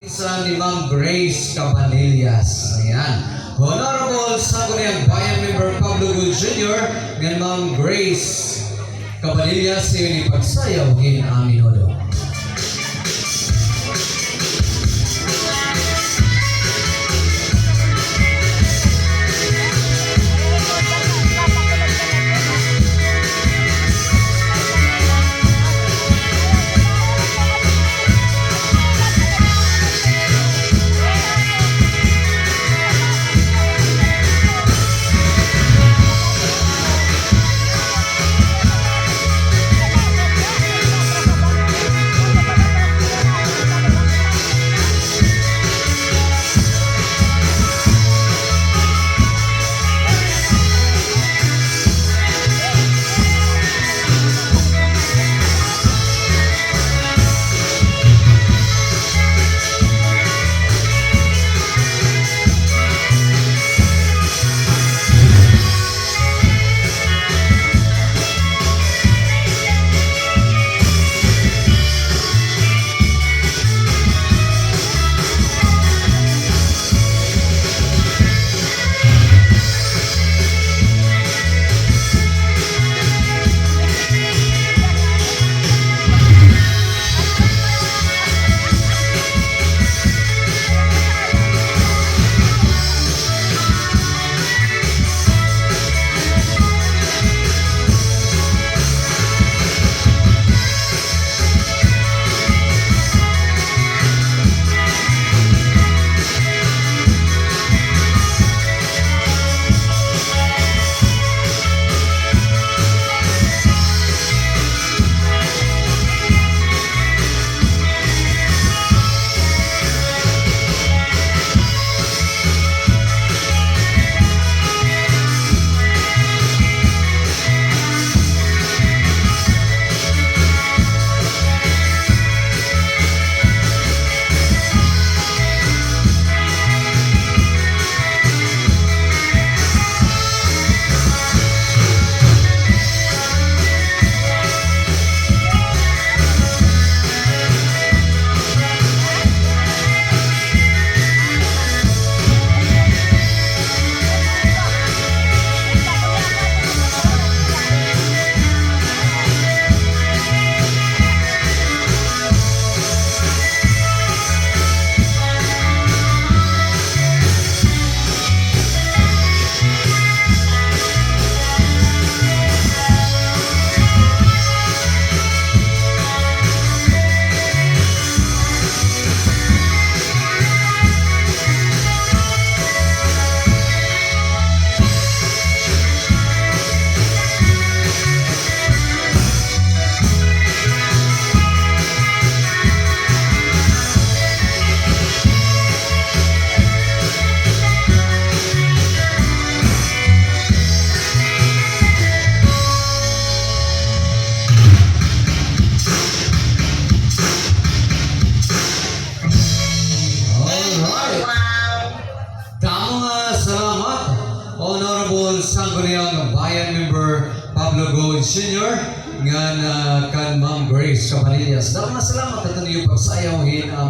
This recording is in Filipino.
Isa ni Ma'am Grace Cabanillas. Ayan. Honorable Sangguniang Bayan Member Pablo Good Jr. ng Ma'am Grace Cabanillas yung ipagsayaw ng amin hodo. Honorable Sangguniang Bayan Member Pablo Good Sr. nga kan Ma'am Grace Cabanillas. Salamat at ito niyo pagsayaw amin.